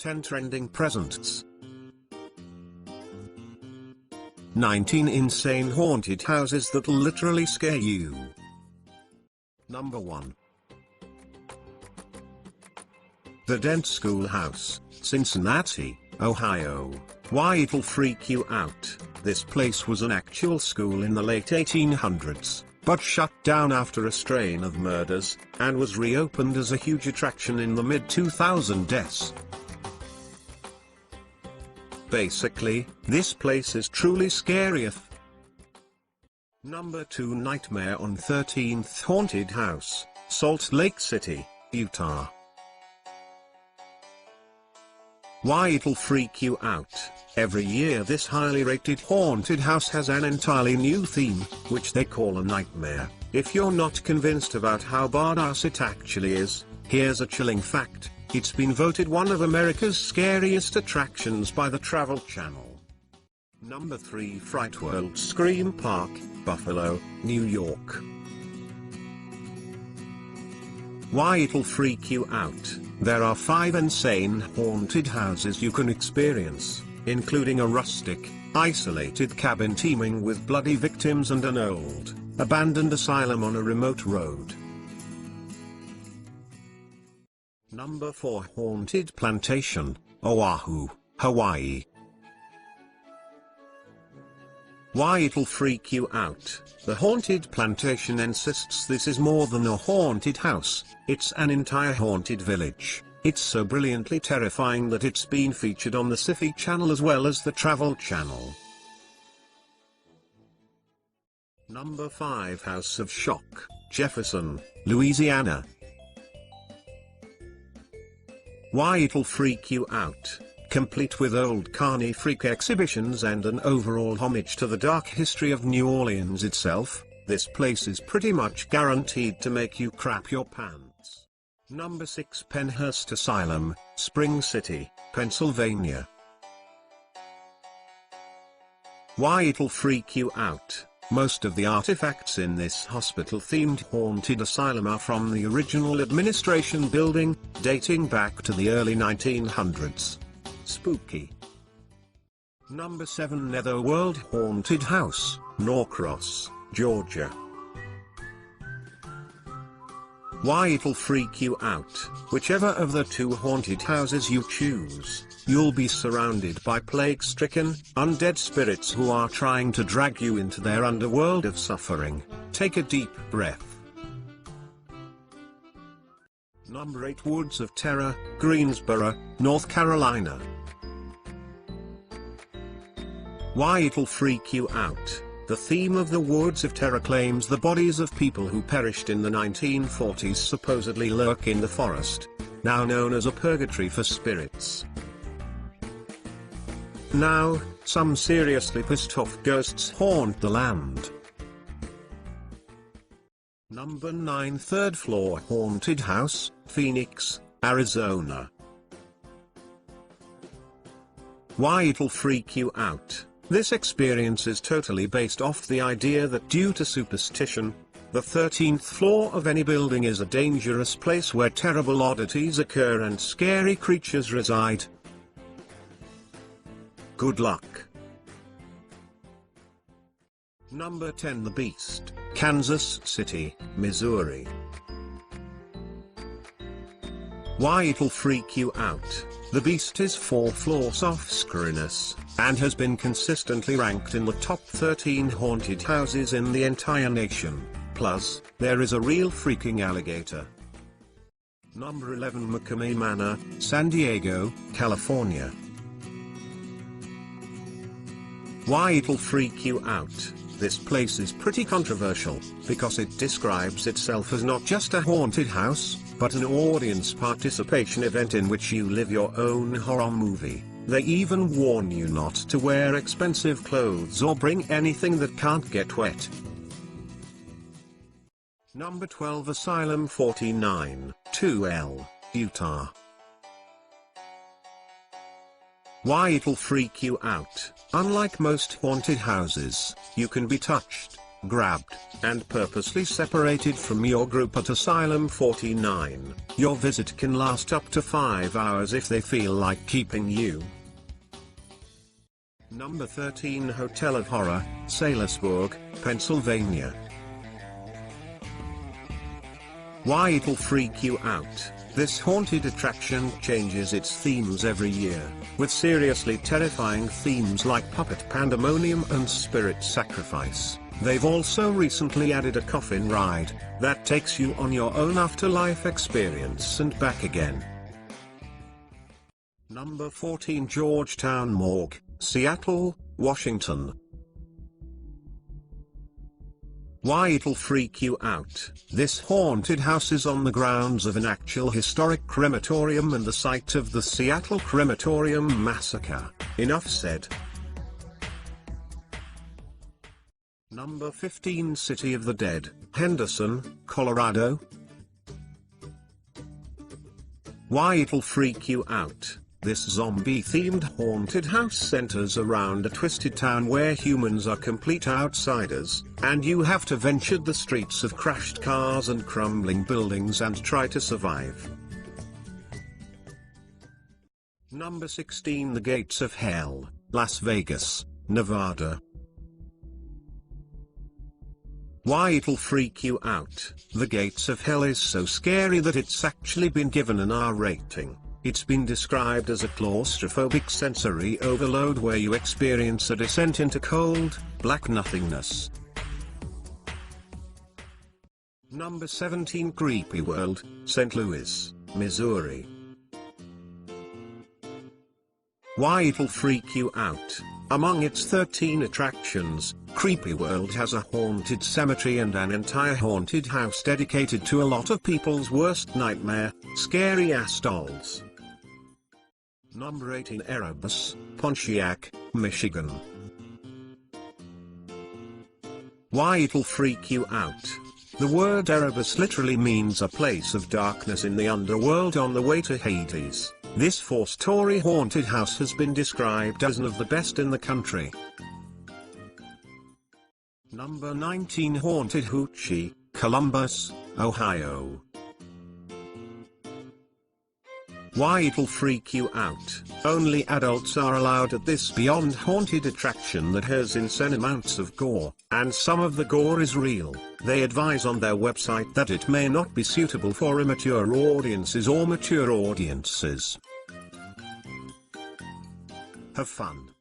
10 trending presents. 19 insane haunted houses that'll literally scare you. Number 1. The Dent Schoolhouse, Cincinnati, Ohio. Why it'll freak you out. This place was an actual school in the late 1800s, but shut down after a strain of murders, and was reopened as a huge attraction in the mid-2000s. Basically, this place is truly scary. Number 2. Nightmare on 13th Haunted House, Salt Lake City, Utah. Why it'll freak you out. Every year this highly rated haunted house has an entirely new theme, which they call a nightmare. If you're not convinced about how badass it actually is, here's a chilling fact: it's been voted one of America's scariest attractions by the Travel Channel. Number 3. Fright World Scream Park, Buffalo, New York. Why it'll freak you out. There are 5 insane haunted houses you can experience, including a rustic, isolated cabin teeming with bloody victims and an old, abandoned asylum on a remote road. Number 4. Haunted Plantation, Oahu, Hawaii. Why it'll freak you out. The Haunted Plantation insists this is more than a haunted house, it's an entire haunted village. It's so brilliantly terrifying that it's been featured on the Sci-Fi Channel as well as the Travel Channel. Number 5. House of Shock, Jefferson, Louisiana. Why it'll freak you out. Complete with old carny freak exhibitions and an overall homage to the dark history of New Orleans itself, this place is pretty much guaranteed to make you crap your pants. Number 6. Pennhurst Asylum, Spring City, Pennsylvania. Why it'll freak you out. Most of the artifacts in this hospital-themed haunted asylum are from the original administration building, dating back to the early 1900s. Spooky. Number 7. Netherworld Haunted House, Norcross, Georgia. Why it'll freak you out. Whichever of the 2 haunted houses you choose, you'll be surrounded by plague-stricken, undead spirits who are trying to drag you into their underworld of suffering. Take a deep breath. Number 8. Woods of Terror, Greensboro, North Carolina. Why it'll freak you out. The theme of the Woods of Terror claims the bodies of people who perished in the 1940s supposedly lurk in the forest, now known as a purgatory for spirits. Now, some seriously pissed off ghosts haunt the land. Number 9. Third Floor Haunted House, Phoenix, Arizona. Why it'll freak you out. This experience is totally based off the idea that due to superstition, the 13th floor of any building is a dangerous place where terrible oddities occur and scary creatures reside. Good luck. Number 10. The Beast, Kansas City, Missouri. Why it'll freak you out. The Beast is 4 floors off scariness, and has been consistently ranked in the top 13 haunted houses in the entire nation. Plus, there is a real freaking alligator. Number 11. McCamey Manor, San Diego, California. Why it'll freak you out. This place is pretty controversial, because it describes itself as not just a haunted house, but an audience participation event in which you live your own horror movie. They even warn you not to wear expensive clothes or bring anything that can't get wet. Number 12. Asylum 49, 2L, Utah. Why it'll freak you out. Unlike most haunted houses, you can be touched, grabbed, and purposely separated from your group at Asylum 49. Your visit can last up to 5 hours if they feel like keeping you. Number 13 Hotel of Horror, Salisbury, Pennsylvania. Why it'll freak you out. This haunted attraction changes its themes every year, with seriously terrifying themes like puppet pandemonium and spirit sacrifice. They've also recently added a coffin ride that takes you on your own afterlife experience and back again. Number 14 Georgetown Morgue, Seattle, Washington. Why it'll freak you out. This haunted house is on the grounds of an actual historic crematorium and the site of the Seattle Crematorium Massacre. Enough said. Number 15 City of the Dead, Henderson, Colorado. Why it'll freak you out. This zombie-themed haunted house centers around a twisted town where humans are complete outsiders, and you have to venture the streets of crashed cars and crumbling buildings and try to survive. Number 16 The Gates of Hell, Las Vegas, Nevada. Why it'll freak you out. The Gates of Hell is so scary that it's actually been given an R rating. It's been described as a claustrophobic sensory overload where you experience a descent into cold, black nothingness. Number 17 Creepy World, St. Louis, Missouri. Why it'll freak you out. Among its 13 attractions, Creepy World has a haunted cemetery and an entire haunted house dedicated to a lot of people's worst nightmare, scary-ass dolls. Number 18 Erebus, Pontiac, Michigan. Why it'll freak you out. The word Erebus literally means a place of darkness in the underworld on the way to Hades. This 4-story haunted house has been described as one of the best in the country. Number 19 Haunted Hoochie, Columbus, Ohio. Why it'll freak you out. Only adults are allowed at this beyond haunted attraction that has insane amounts of gore, and some of the gore is real. They advise on their website that it may not be suitable for immature audiences or mature audiences. Have fun.